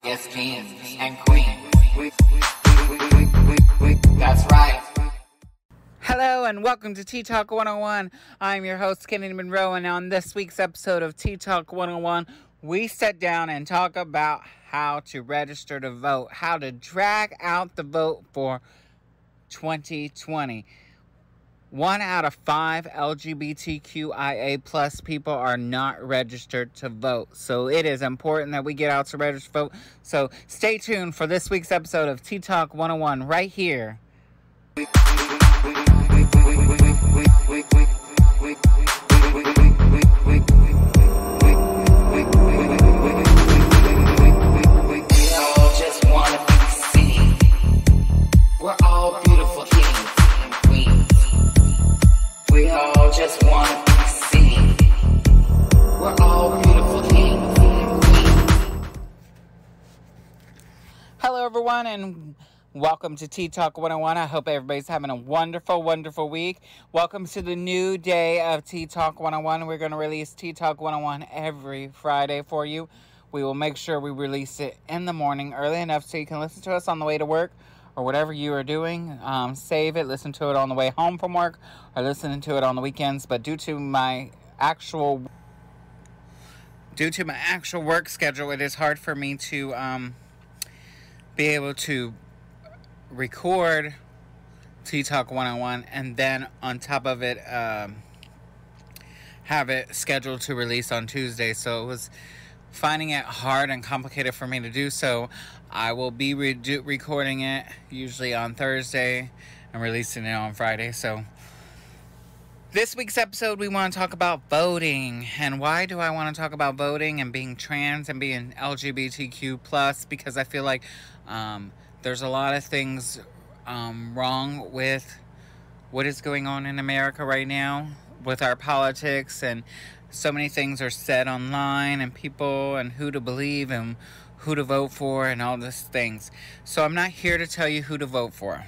Yes, kings and queens. That's right. Hello and welcome to TTALK 101. I'm your host, Kennidi Monroe, and on this week's episode of TTALK 101, we sit down and talk about how to register to vote, how to drag out the vote for 2020. 1 out of 5 LGBTQIA plus people are not registered to vote. So it is important that we get out to register to vote. So stay tuned for this week's episode of TTALK 101 right here. We all just want to be seen. We're all beautiful kings and queens. We all just want to be seen. We're all beautiful kings and queens. Hello, everyone, and welcome to TTALK 101. I hope everybody's having a wonderful, wonderful week. Welcome to the new day of TTALK 101. We're going to release TTALK 101 every Friday for you. We will make sure we release it in the morning early enough so you can listen to us on the way to work or whatever you are doing. Save it, listen to it on the way home from work, or listen to it on the weekends. But due to my actual work schedule, it is hard for me to be able to record TTALK 101 and then on top of it have it scheduled to release on Tuesday. So it was finding it hard and complicated for me to do so. I will be recording it usually on Thursday and releasing it on Friday. So this week's episode, we want to talk about voting. And why do I want to talk about voting and being trans and being LGBTQ plus? Because I feel like there's a lot of things wrong with what is going on in America right now with our politics, and so many things are said online, and people, and who to believe and who to vote for and all these things. So I'm not here to tell you who to vote for.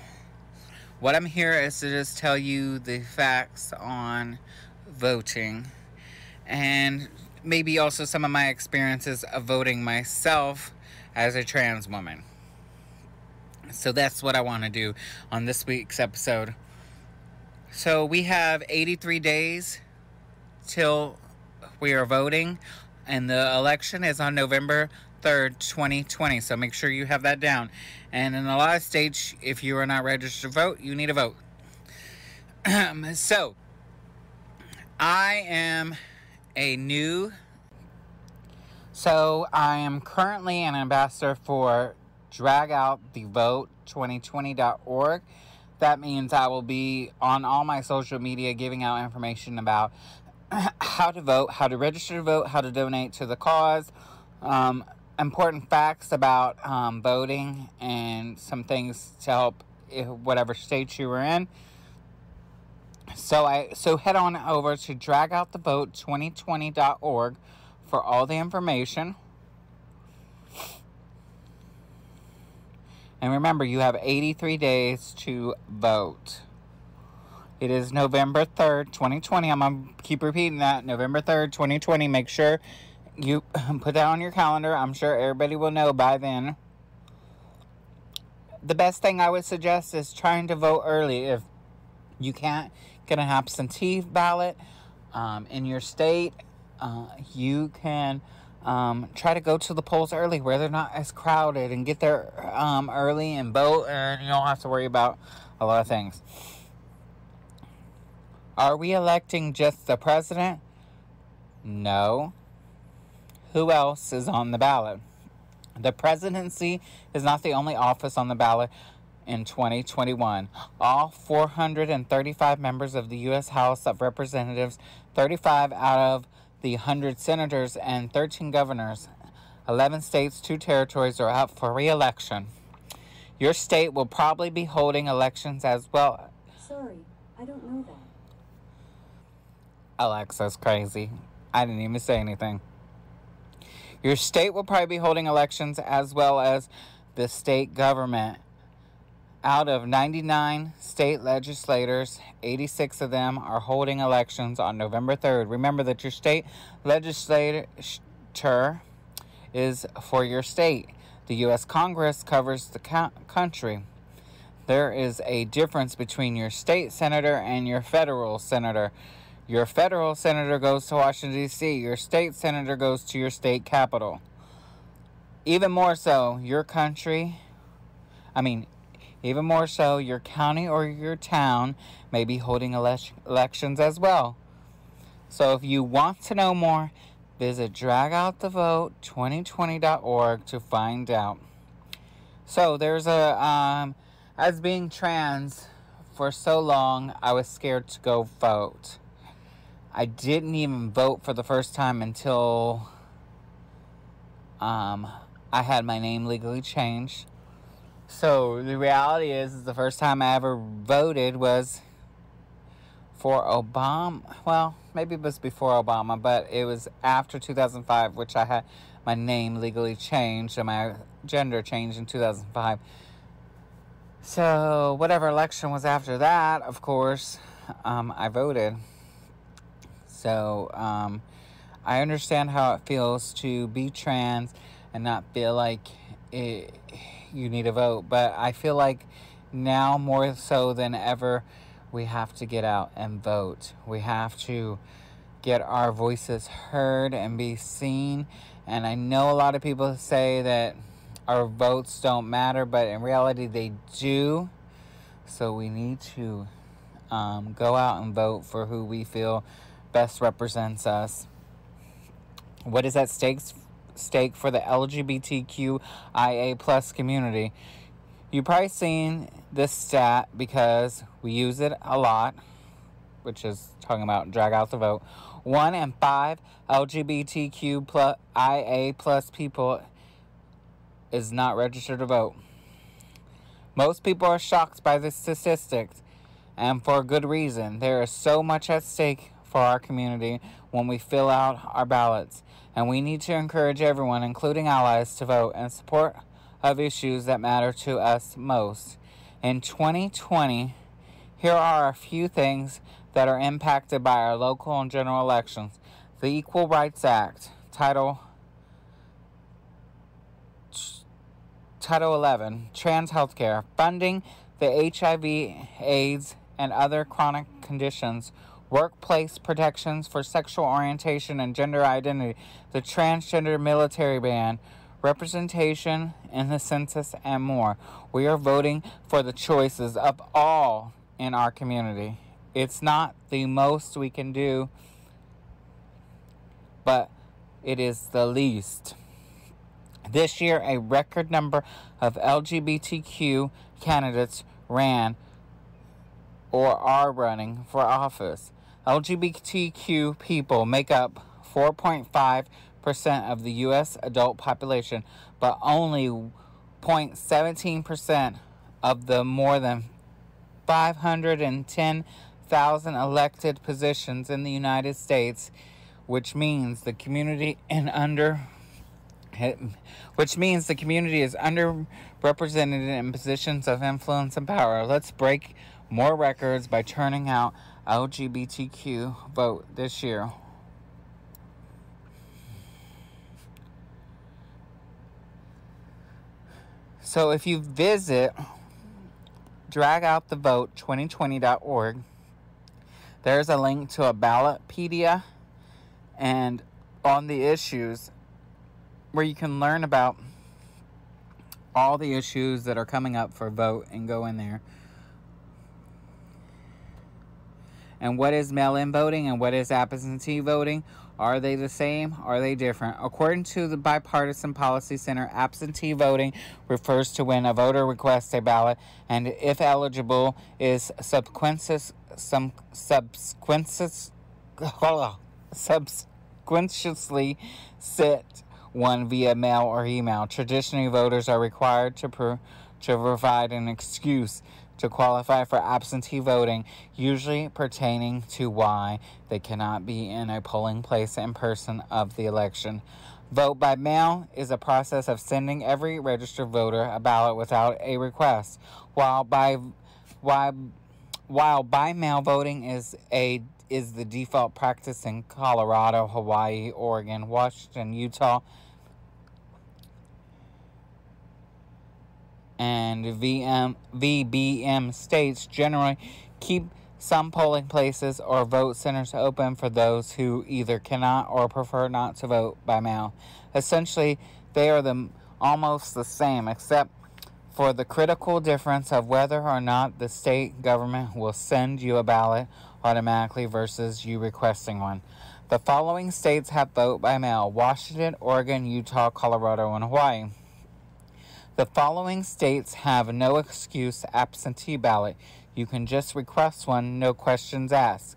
What I'm here is to just tell you the facts on voting and maybe also some of my experiences of voting myself as a trans woman. So that's what I want to do on this week's episode. So we have 83 days till we are voting, and the election is on November 3rd, 2020. So make sure you have that down. And in a lot of states, if you are not registered to vote, you need to vote. So I am currently an ambassador for dragoutthevote2020.org. That means I will be on all my social media giving out information about how to vote, how to register to vote, how to donate to the cause, important facts about voting, and some things to help whatever state you are in. So head on over to dragoutthevote2020.org for all the information. And remember, you have 83 days to vote. It is November 3rd, 2020. I'm going to keep repeating that. November 3rd, 2020. Make sure you put that on your calendar. I'm sure everybody will know by then. The best thing I would suggest is trying to vote early. If you can't get an absentee ballot in your state, you can try to go to the polls early where they're not as crowded, and get there early and vote, and you don't have to worry about a lot of things. Are we electing just the president? No. Who else is on the ballot? The presidency is not the only office on the ballot in 2021. All 435 members of the U.S. House of Representatives, 35 out of the 100 senators, and 13 governors, 11 states, 2 territories are up for re-election. Your state will probably be holding elections as well. Sorry, I don't know that. Alexa's crazy. I didn't even say anything. Your state will probably be holding elections as well as the state government. Out of 99 state legislators, 86 of them are holding elections on November 3rd. Remember that your state legislature is for your state. The U.S. Congress covers the country. There is a difference between your state senator and your federal senator. Your federal senator goes to Washington, D.C. Your state senator goes to your state capital. Even more so, your county or your town may be holding elections as well. So if you want to know more, visit dragoutthevote2020.org to find out. So there's as being trans for so long, I was scared to go vote. I didn't even vote for the first time until I had my name legally changed. So the reality is the first time I ever voted was for Obama. Well, maybe it was before Obama, but it was after 2005, which I had my name legally changed and my gender changed in 2005. So whatever election was after that, of course, I voted. So I understand how it feels to be trans and not feel like you need to vote. But I feel like now more so than ever, we have to get out and vote. We have to get our voices heard and be seen. And I know a lot of people say that our votes don't matter, but in reality they do. So we need to go out and vote for who we feel best represents us. What is at stake for the LGBTQIA plus community? You've probably seen this stat because we use it a lot, which is talking about drag out the vote. 1 in 5 LGBTQIA plus people is not registered to vote. Most people are shocked by the statistics, and for good reason. There is so much at stake for our community when we fill out our ballots, and we need to encourage everyone, including allies, to vote in support of issues that matter to us most. In 2020, here are a few things that are impacted by our local and general elections. The Equal Rights Act, Title 11, trans healthcare, funding the HIV/AIDS and other chronic conditions, workplace protections for sexual orientation and gender identity, the transgender military ban, representation in the census, and more. We are voting for the choices of all in our community. It's not the most we can do, but it is the least. This year, a record number of LGBTQ candidates ran or are running for office. LGBTQ people make up 4.5% of the U.S. adult population, but only 0.17% of the more than 510,000 elected positions in the United States, which means the community is underrepresented in positions of influence and power. Let's break more records by turning out LGBTQ vote this year. So if you visit dragoutthevote2020.org, there's a link to a ballotpedia and on the issues where you can learn about all the issues that are coming up for vote and go in there. And what is mail-in voting and what is absentee voting? Are they the same? Are they different? According to the Bipartisan Policy Center, absentee voting refers to when a voter requests a ballot and, if eligible, is subsequently sent one via mail or email. Traditionally, voters are required to provide an excuse to qualify for absentee voting, usually pertaining to why they cannot be in a polling place in person of the election. Vote by mail is a process of sending every registered voter a ballot without a request, while by mail voting is the default practice in Colorado, Hawaii, Oregon, Washington, Utah, and VBM states generally keep some polling places or vote centers open for those who either cannot or prefer not to vote by mail. Essentially, they are almost the same, except for the critical difference of whether or not the state government will send you a ballot automatically versus you requesting one. The following states have vote by mail: Washington, Oregon, Utah, Colorado, and Hawaii. The following states have no excuse absentee ballot. You can just request one, no questions asked: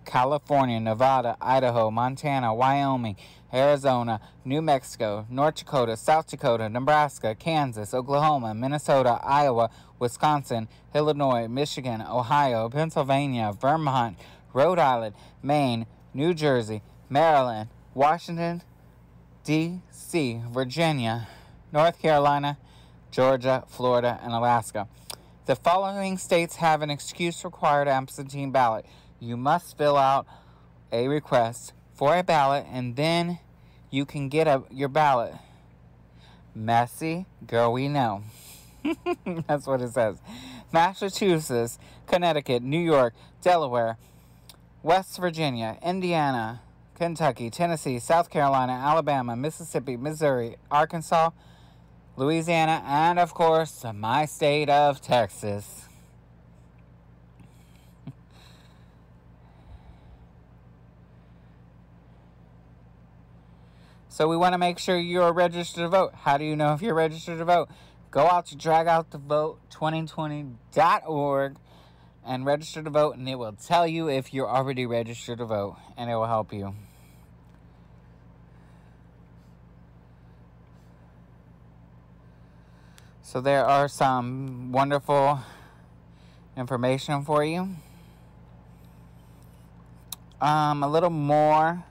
California, Nevada, Idaho, Montana, Wyoming, Arizona, New Mexico, North Dakota, South Dakota, Nebraska, Kansas, Oklahoma, Minnesota, Iowa, Wisconsin, Illinois, Michigan, Ohio, Pennsylvania, Vermont, Rhode Island, Maine, New Jersey, Maryland, Washington, D.C., Virginia, North Carolina, Georgia, Florida, and Alaska. The following states have an excuse-required absentee ballot. You must fill out a request for a ballot, and then you can get your ballot. Messy? Girl, we know. That's what it says. Massachusetts, Connecticut, New York, Delaware, West Virginia, Indiana, Kentucky, Tennessee, South Carolina, Alabama, Mississippi, Missouri, Arkansas, Louisiana, and of course, my state of Texas. So we want to make sure you're registered to vote. How do you know if you're registered to vote? Go out to dragoutthevote2020.org and register to vote, and it will tell you if you're already registered to vote, and it will help you. So there are some wonderful information for you. A little more.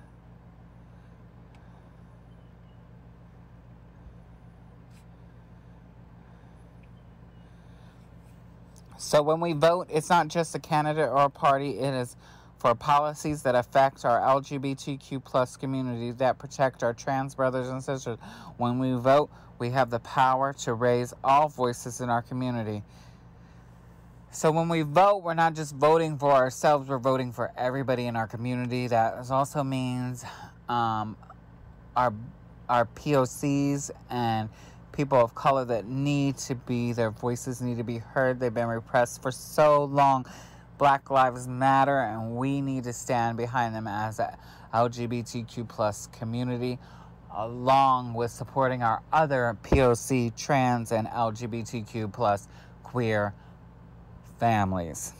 So when we vote, it's not just a candidate or a party. It is for policies that affect our LGBTQ plus community, that protect our trans brothers and sisters. When we vote, we have the power to raise all voices in our community. So when we vote, we're not just voting for ourselves, we're voting for everybody in our community. That also means our POCs and people of color that their voices need to be heard. They've been repressed for so long. Black Lives Matter, and we need to stand behind them as a LGBTQ plus community, along with supporting our other POC, trans, and LGBTQ plus queer families.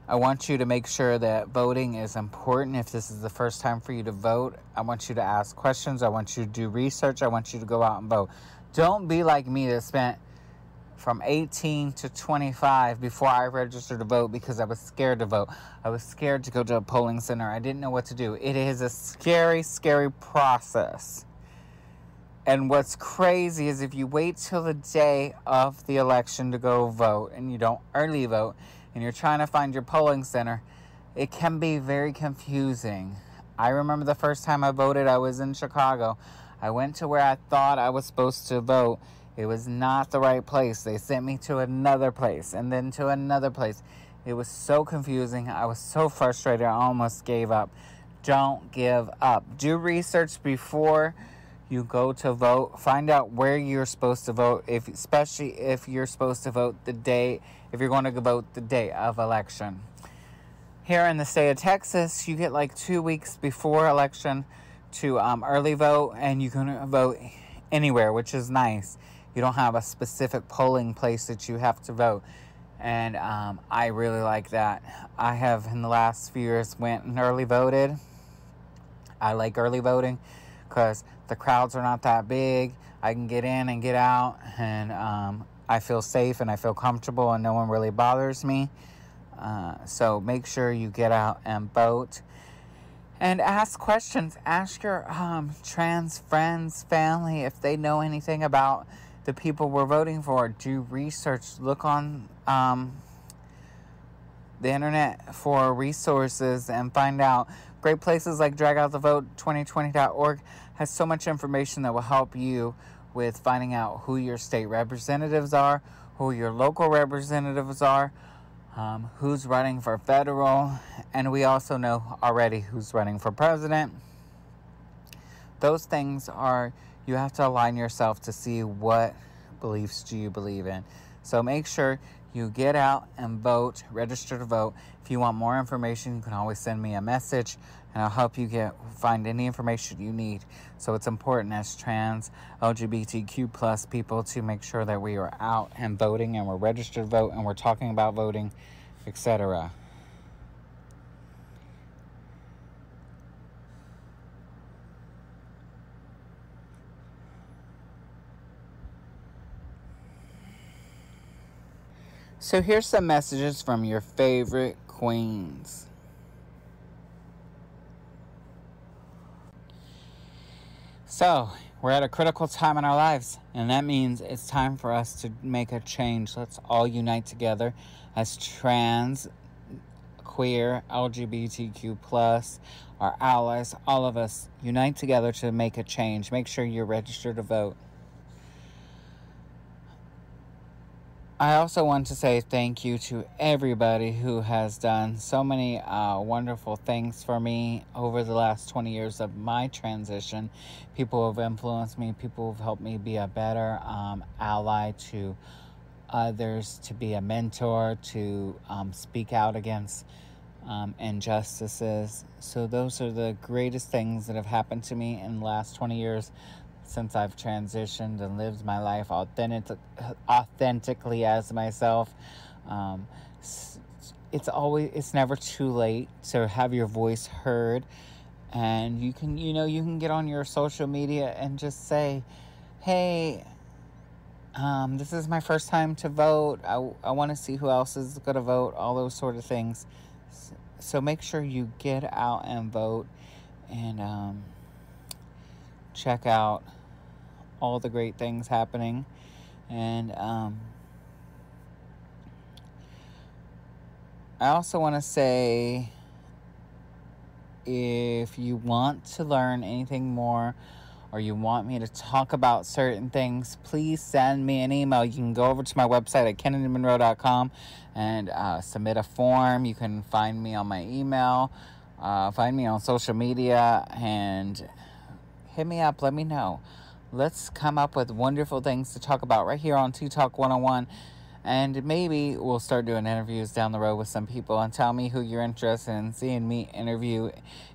I want you to make sure that voting is important. If this is the first time for you to vote, I want you to ask questions. I want you to do research. I want you to go out and vote. Don't be like me that spent from 18 to 25 before I registered to vote because I was scared to vote. I was scared to go to a polling center. I didn't know what to do. It is a scary, scary process. And what's crazy is if you wait till the day of the election to go vote and you don't early vote and you're trying to find your polling center, it can be very confusing. I remember the first time I voted, I was in Chicago. I went to where I thought I was supposed to vote. It was not the right place. They sent me to another place and then to another place. It was so confusing. I was so frustrated. I almost gave up. Don't give up. Do research before you go to vote. Find out where you're supposed to vote, especially if you're supposed to vote if you're going to vote the day of election. Here in the state of Texas, you get like 2 weeks before election to early vote, and you can vote anywhere, which is nice. You don't have a specific polling place that you have to vote. And I really like that. I have, in the last few years, went and early voted. I like early voting because the crowds are not that big. I can get in and get out, and I feel safe and I feel comfortable, and no one really bothers me. So make sure you get out and vote. And ask questions. Ask your trans friends, family, if they know anything about the people we're voting for. Do research. Look on the internet for resources and find out. Great places like dragoutthevote2020.org has so much information that will help you with finding out who your state representatives are, who your local representatives are, who's running for federal, and we also know already who's running for president. Those things are, you have to align yourself to see what beliefs do you believe in. So make sure you get out and vote, register to vote. If you want more information, you can always send me a message and I'll help you find any information you need. So it's important as trans, LGBTQ plus people to make sure that we are out and voting and we're registered to vote and we're talking about voting, etc. So here's some messages from your favorite queens. So, we're at a critical time in our lives, and that means it's time for us to make a change. Let's all unite together as trans, queer, LGBTQ+, our allies, all of us unite together to make a change. Make sure you're registered to vote. I also want to say thank you to everybody who has done so many wonderful things for me over the last 20 years of my transition. People who have influenced me, people who have helped me be a better ally to others, to be a mentor, to speak out against injustices. So those are the greatest things that have happened to me in the last 20 years. Since I've transitioned and lived my life authentically as myself. It's never too late to have your voice heard, and you can get on your social media and just say, hey, this is my first time to vote. I want to see who else is going to vote, all those sort of things. So make sure you get out and vote and check out all the great things happening. And I also want to say, if you want to learn anything more or you want me to talk about certain things, please send me an email. You can go over to my website at kennedymonroe.com and submit a form. You can find me on my email, find me on social media, and hit me up. Let me know. Let's come up with wonderful things to talk about right here on TTALK101. And maybe we'll start doing interviews down the road with some people, and tell me who you're interested in seeing me interview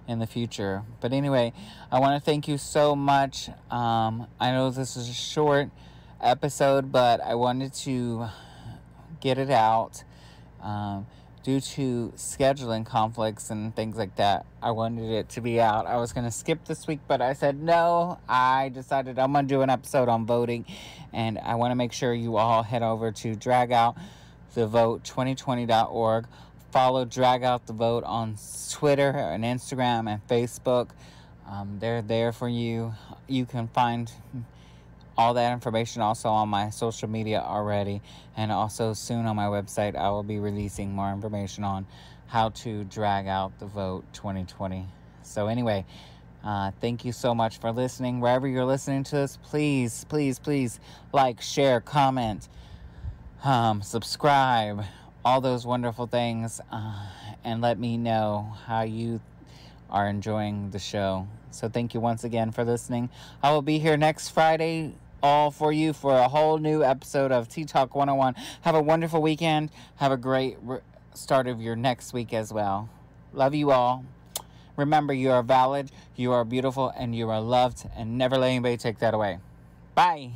in the future. But anyway, I want to thank you so much. I know this is a short episode, but I wanted to get it out. Due to scheduling conflicts and things like that, I wanted it to be out. I was going to skip this week, but I said no. I decided I'm going to do an episode on voting, and I want to make sure you all head over to dragoutthevote2020.org. Follow Drag Out the Vote on Twitter and Instagram and Facebook. They're there for you. You can find all that information also on my social media already, and also soon on my website I will be releasing more information on how to drag out the vote 2020. So anyway, thank you so much for listening. Wherever you're listening to this, please like, share, comment, subscribe, all those wonderful things, and let me know how you are enjoying the show. So thank you once again for listening. I will be here next Friday all for you for a whole new episode of TTALK 101. Have a wonderful weekend. Have a great start of your next week as well. Love you all. Remember, you are valid, you are beautiful, and you are loved, and never let anybody take that away. Bye.